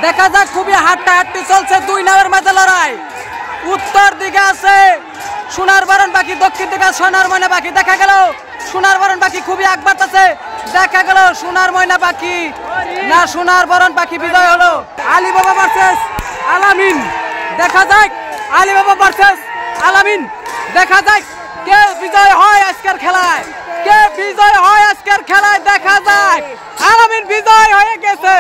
দেখা যাক খুবই হাড্ডাহাড্ডি চলছে দুই নামের মাঝে লড়াই। উত্তর দিকে আছে সোনার বরণ পাখি, দক্ষিণ দিকে সোনার ময়না পাখি। দেখা গেল সোনার বরণ পাখি খুবই আগ বাড়তেছে। দেখা গেল সোনার ময়না পাখি না সোনার বরণ পাখি বিজয় হলো। আলী বাবা ভার্সেস আলামিন। দেখা যাক আলী বাবা ভার্সেস আলামিন। দেখা যাক কে বিজয় হয় আজকের খেলায়, কে বিজয় হয় আজকের খেলায়। দেখা যাক আলামিন বিজয় হয়ে গেছে।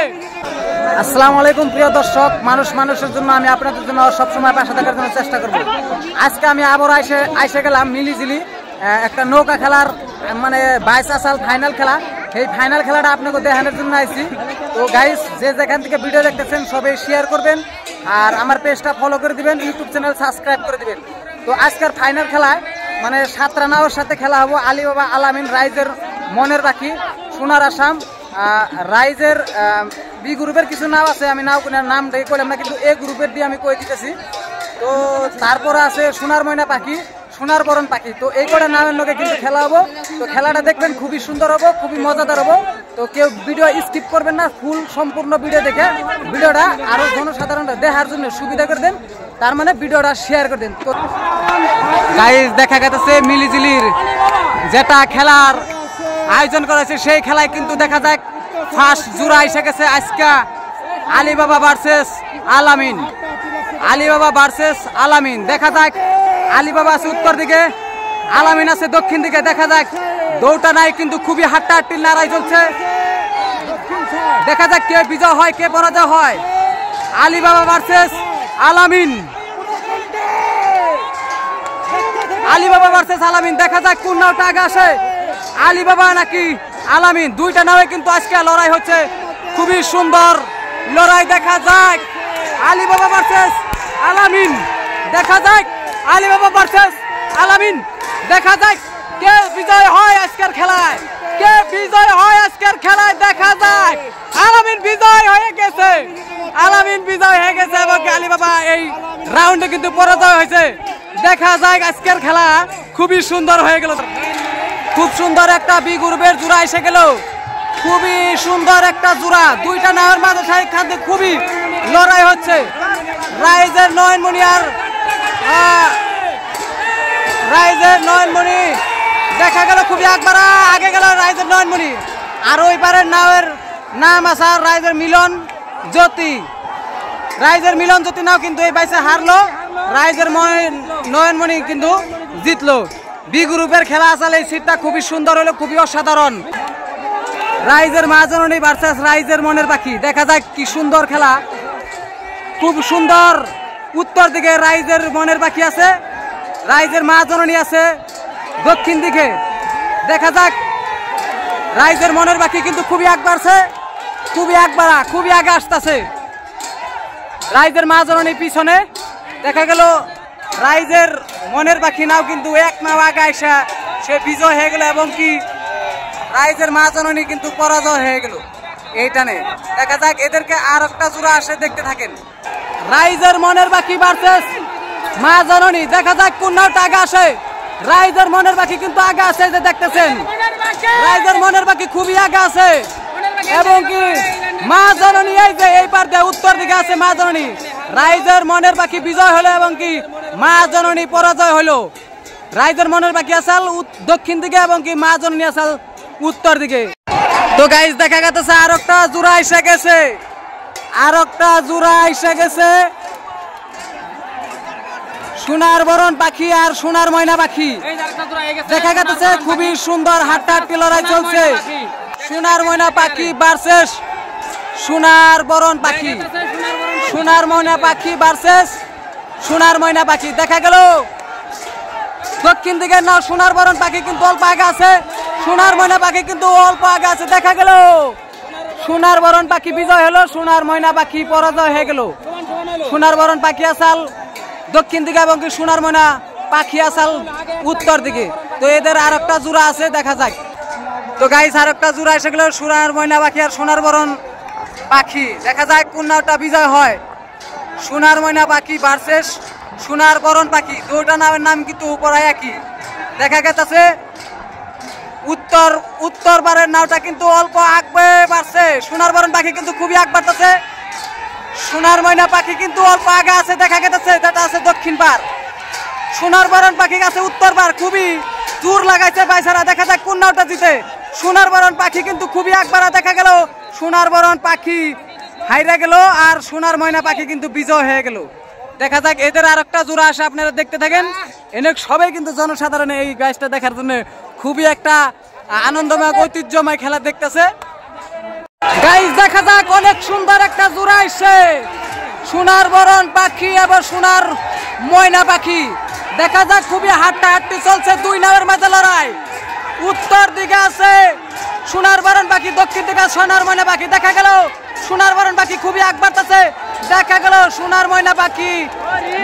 আসসালামু আলাইকুম প্রিয় দর্শক, মানুষের জন্য আমি আপনাদের জন্য সবসময় পাশে থাকার জন্য চেষ্টা করব। আজকে আমি আবার আইসে গেলাম মিলিজিলি একটা নৌকা খেলার মানে 22 সাল ফাইনাল খেলা। এই ফাইনাল খেলাটা আপনাকে দেখানোর জন্য আইছি। তো গাইস যে যেখান থেকে ভিডিও দেখতেছেন সবাই শেয়ার করবেন আর আমার পেজটা ফলো করে দিবেন, ইউটিউব চ্যানেল সাবস্ক্রাইব করে দিবেন। তো আজকের ফাইনাল খেলায় মানে 7 নাওর সাথে খেলা হবো। আলী বাবা আলামিন রাইজের মনের পাখি, সোনার আসাম রাইজের বি গ্রুপের কিছু নাম আছে, আমি নাম দিয়ে করলাম না, কিন্তু এ গ্রুপের দিয়ে আমি কয়ে দিতেছি। তো তারপরে আছে সোনার ময়না পাখি, সোনার বরণ পাখি। তো এই কটা নামের লোকে কিন্তু খেলা হবো। তো খেলাটা দেখবেন খুবই সুন্দর হবো, খুবই মজাদার হবো। তো কেউ ভিডিও স্কিপ করবেন না, ফুল সম্পূর্ণ ভিডিও দেখে ভিডিওটা আরো জনসাধারণ দেখার জন্য সুবিধা করে দেন, তার মানে ভিডিওটা শেয়ার করে দেন। তো গাইস দেখা গেছে মিলিজিলির যেটা খেলার আয়োজন করেছে সেই খেলায় কিন্তু দেখা যাক ফার্স্ট জোড়া এসে গেছে আজকে আলী বাবা ভার্সেস আলামিন। আলী বাবা ভার্সেস আলামিন। দেখা যাক আলী বাবা আছে উত্তর দিকে, আলামিন আছে দক্ষিণ দিকে। দেখা যাক দৌড়টা নাই কিন্তু খুবই হাড্ডাহাড্ডি লড়াই চলছে। দেখা যাক কে বিজয় হয় কে পরাজয় হয়। আলী বাবা ভার্সেস আলামিন। আলী বাবা ভার্সেস আলামিন। দেখা যাক কোন নাওটা আগে আসে, আলী বাবা নাকি আলামিন। দুইটা নামে কিন্তু আজকে লড়াই হচ্ছে, খুবই সুন্দর লড়াই। দেখা যাক আলী বাবা ভার্সেস আলামিন। দেখা যাক আলী বাবা ভার্সেস আলামিন। দেখা যাক কে বিজয় হয় আজকের খেলায়, কে বিজয় হয় আজকের খেলায়। দেখা যাক আলামিন বিজয় হয়ে গেছে, আলামিন বিজয় হয়ে গেছে এবং আলী বাবা এই রাউন্ডে কিন্তু পরাজয় হয়েছে। দেখা যাক আজকের খেলা খুবই সুন্দর হয়ে গেল। খুব সুন্দর একটা বি গ্রুপের জোড়া এসে গেল, খুবই সুন্দর একটা জোড়া। দুইটা নামের মাঝে সাক্ষাৎ খুবই লড়াই হচ্ছে। রাইজের নয়নমণি আর রাইজের নয়নমণি। দেখা গেল খুবই একবার আগে গেল রাইজের নয়নমণি। আর ওই পারের নামের নাম আছে রাইজের মিলন জ্যোতি। রাইজের মিলন জ্যোতি নাও কিন্তু এই বাইসে হারলো, রাইজের নয়নমণি কিন্তু জিতলো। বি গ্রুপের খেলা আসলে এই সিটটা খুবই সুন্দর হলো, খুবই অসাধারণ। রাইজের মা জননী ভার্সেস রাইজের মনের পাখি। দেখা যাক কি সুন্দর খেলা, খুব সুন্দর। উত্তর দিকে রাইজের মনের পাখি আছে, রাইজের মা জননী আছে দক্ষিণ দিকে। দেখা যাক রাইজের মনের পাখি কিন্তু খুবই আগ বাড়ছে, খুবই একবারা খুবই আগে আসতেছে। রাইজের মা জননী পিছনে। দেখা গেল রাইজের মনের পাখি নাও কিন্তু এক নাও আগে আসা সে বিজয় হয়ে গেল এবং কি রাইজের মা জননী কিন্তু পরাজয় হয়ে গেল এইটানে। দেখা যাক এদেরকে আর একটা জোড়া আসে, দেখতে থাকেন। রাইজের মনের পাখি ভার্সেস মা জননী। দেখা যাক কোন নাওটা আগে আসে। রাইজের মনের পাখি কিন্তু আগে আছে, যে দেখতেছেন রাইজের মনের পাখি খুবই আগে আছে এবং কি মা জননী এই যে এই পার দিয়ে উত্তর দিকে আছে মা জননী। রাইজের মনের পাখি বিজয় হলো এবং কি মা জননী পরাজয় হলো। রাইজের মনের পাখি আসাল দক্ষিণ দিকে এবং কি মা জননী আসাল উত্তর দিকে। তো গাইস দেখা গেছে আর একটা জোড়া এসে গেছে, আর একটা জোড়া এসে গেছে। সোনার বরণ পাখি আর সোনার ময়না পাখি। দেখা গেছে খুবই সুন্দর হাড্ডাহাড্ডি লড়াই চলছে। সোনার ময়না পাখি ভার্সেস সোনার বরণ পাখি, সোনার ময়না পাখি ভার্সেস সোনার ময়না পাখি। দেখা গেল দক্ষিণ দিকের নাও সোনার বরণ পাখি কিন্তু অল্প আগে আছে, সোনার ময়না পাখি কিন্তু অল্প আগে আছে। দেখা গেল সোনার বরণ পাখি বিজয় হলো, সোনার ময়না পাখি পরাজয় হয়ে গেল। সোনার বরণ পাখি আসাল দক্ষিণ দিকে এবং কি সোনার ময়না পাখি আসাল উত্তর দিকে। তো এদের আর একটা জোড়া আছে, দেখা যাক। তো গাইস আর একটা জোড়া এসে গেল, সোনার ময়না পাখি আর সোনার বরণ পাখি। দেখা যাক কোন নাওটা বিজয় হয়। সোনার ময়না পাখি ভার্সেস সোনার বরণ পাখি। দুইটা নামের নাম কিন্তু উপরে একই। দেখা গেছে উত্তর বারের নাওটা কিন্তু অল্প আগে বাড়ছে, সোনার বরণ পাখি কিন্তু খুবই আগ বাড়তেছে। সোনার ময়না পাখি কিন্তু অল্প আগে আছে, দেখা গেছে যেটা আছে দক্ষিণ পার। সোনার বরণ পাখি আছে উত্তর পার, খুবই জোর লাগাইছে বাইসারা, দেখা যাক কোন নাওটা জিতে। সোনার বরণ পাখি কিন্তু খুবই একবারা, দেখা গেল সোনার বরণ পাখি হাইরা গেল আর সোনার ময়না পাখি কিন্তু বিজয় হয়ে গেল। দেখা যাক এদের আর একটা জোড়া আসে, আপনারা দেখতে থাকেন। এনে সবাই কিন্তু জনসাধারণ এই গাছটা দেখার জন্য খুবই একটা আনন্দময় ঐতিহ্যময় খেলা দেখতেছে। গাইস দেখা যাক অনেক সুন্দর একটা জোড়া আসছে, সোনার বরণ পাখি এবং সোনার ময়না পাখি। দেখা যাক খুবই হাড্ডাহাড্ডি চলছে, দুই নামের মাঝে লড়াই। উত্তর দিকে আছে সোনার বরণ পাখি, দক্ষিণ দিকে সোনার ময়না পাখি। দেখা গেল সোনার বরণ পাখি খুবই আগ বাড়তেছে, দেখা গেল সোনার ময়না পাখি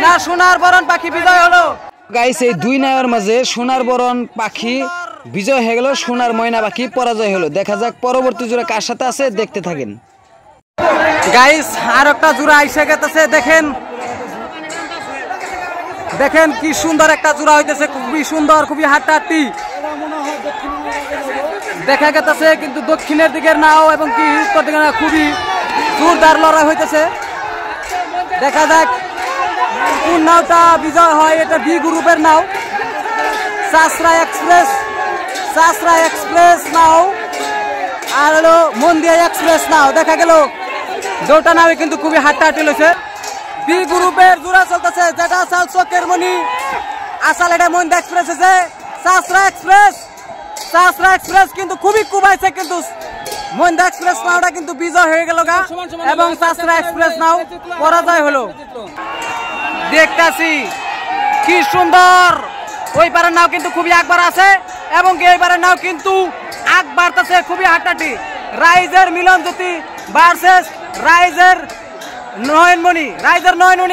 না সোনার বরণ পাখি বিজয় হলো। গাইস এই দুই নামের মাঝে সোনার বরণ পাখি বিজয় হয়ে গেল, সোনার ময়না পাখি পরাজয় হলো। দেখা যাক পরবর্তী জোড়া কার সাথে আছে, দেখতে থাকেন। গাইস আর একটা জোড়া আইসে গেছে, দেখেন দেখেন কি সুন্দর একটা জোড়া হইতেছে, খুবই সুন্দর, খুবই হাড্ডাহাড্ডি দেখা গেছে। কিন্তু দক্ষিণের দিকের নাও এবং কি উত্তর দিকের নাও খুবই জোরদার লড়াই হইতেছে। দেখা যাক কোন নাওটা বিজয় হয়। এটা বি গ্রুপের নাও, চাষরা এক্সপ্রেস নাও আর হলো মন্দিয়া এক্সপ্রেস নাও। দেখা গেল দুটা নামে কিন্তু খুবই হাড্ডাহাড্ডি লইছে। বি গ্রুপের জোড়া চলতেছে, যেটা আসাল চকের মনি আসাল, এটা মন্দিয়া এক্সপ্রেস আছে। চাষরা এক্সপ্রেস কিন্তু খুবই কুবাইছে, কিন্তু মন্দিয়া এক্সপ্রেস নাওটা কিন্তু বিজয় হয়ে গেল গা এবং চাষরা এক্সপ্রেস নাও পরাজয় হলো। দেখতেছি কি সুন্দর, ওই পারের নাও কিন্তু খুবই একবার আছে এবং এই পারের নাও কিন্তু আগ বাড়তেছে, খুবই হাড্ডাহাড্ডি। রাইজের মিলন জ্যোতি ভার্সেস রাইজের নয়নমণি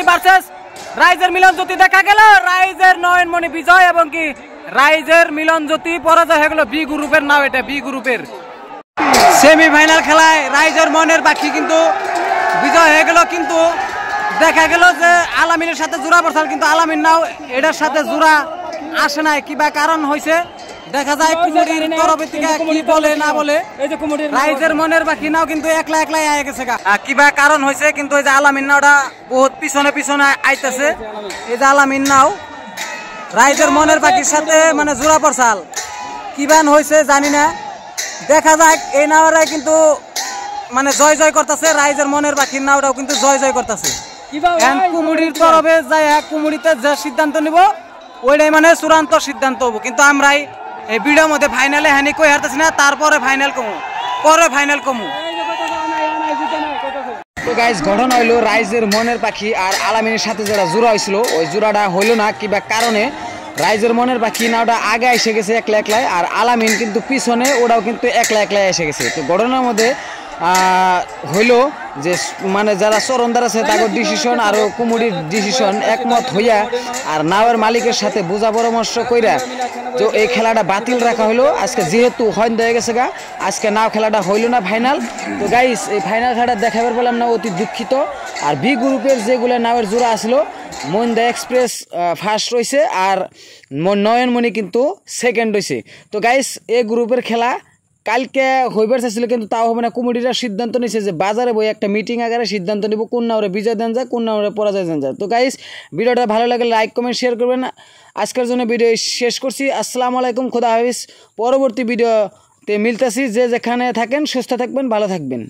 ভার্সেস রাইজের মিলন জ্যোতি। দেখা গেল রাইজের নয়নমণি বিজয় এবং কি রাইজের মিলন জ্যোতি পরাজয় হয়ে গেল। বি গ্রুপের নাও, এটা বি গ্রুপের সেমিফাইনাল খেলায় রাইজের মনের পাখি কিন্তু বিজয় হয়ে গেল। কিন্তু দেখা গেল যে আলামিনের সাথে জোড়া পড়ছে, কিন্তু আলামিন নাও এটার সাথে জোড়া আসে নাই, কিবা কারণ হয়েছে দেখা যায়। কুমুরির তরফ থেকে কি বলে না বলে রাইজের মনের পাখি নাও কিন্তু একলা আয় গেছে, কিবা কারণ হয়েছে। কিন্তু এই যে আলামিন নাওটা বহুত পিছনে আইতেছে, এই যে আলামিন নাও রাইজের মনের পাখির সাথে মানে জোড়া পড়ছাল, কিবান হয়েছে জানি না। দেখা যাক এই নাওরাই কিন্তু মানে জয় করতেছে, রাইজের মনের পাখির নাওটাও কিন্তু জয় করতেছে। কুমুরির তরফে যাই কুমুরিতে যে সিদ্ধান্ত নিব ওইটাই মানে চূড়ান্ত সিদ্ধান্ত হবো। কিন্তু আমরাই এই ভিডিওর মধ্যে ফাইনালে হানি কই হারতেছি না, তারপরে ফাইনাল কমু। তো গাইস ঘটনা হইলো রাইজের মনের পাখি আর আলামিনের সাথে যারা জোড়া হয়েছিল ওই জোড়াটা হইলো না, কিবা কারণে রাইজের মনের পাখি নাওটা আগে এসে গেছে একলাই আর আলামিন কিন্তু পিছনে, ওটাও কিন্তু একলাই এসে গেছে। তো ঘটনার মধ্যে হইলো যে মানে যারা চরণদার আছে তাদের ডিসিশন আর কুমুরির ডিসিশন একমত হইয়া আর নাওয়ের মালিকের সাথে বোঝা পরামর্শ কইরা তো এই খেলাটা বাতিল রাখা হলো। আজকে যেহেতু হইন হয়ে গেছে গা, আজকে নাও খেলাটা হইল না ফাইনাল। তো গাইস এই ফাইনাল খেলাটা দেখাবার পেলাম না, অতি দুঃখিত। আর বি গ্রুপের যেগুলো নাওয়ের জোড়া আসলো, মন্দা এক্সপ্রেস ফার্স্ট রয়েছে আর নয়নমণি কিন্তু সেকেন্ড রয়েছে। তো গাইস এই গ্রুপের খেলা কালকে হইবার চাইছিল, কিন্তু তাও হবে না। কমিটিরা সিদ্ধান্ত নিছে যে বাজারে বই একটা মিটিং আকারে সিদ্ধান্ত নিব কোন নাওরে বিজয় দেন যায়, কোন নাওরে পরাজয় দেন যায়। তো গাইস ভিডিওটা ভালো লাগলে লাইক কমেন্ট শেয়ার করবেন। আজকের জন্য ভিডিও শেষ করছি। আসসালামু আলাইকুম, খোদা হাফিজ। পরবর্তী ভিডিওতে মিলতেছি। যে যেখানে থাকেন সুস্থ থাকবেন, ভালো থাকবেন।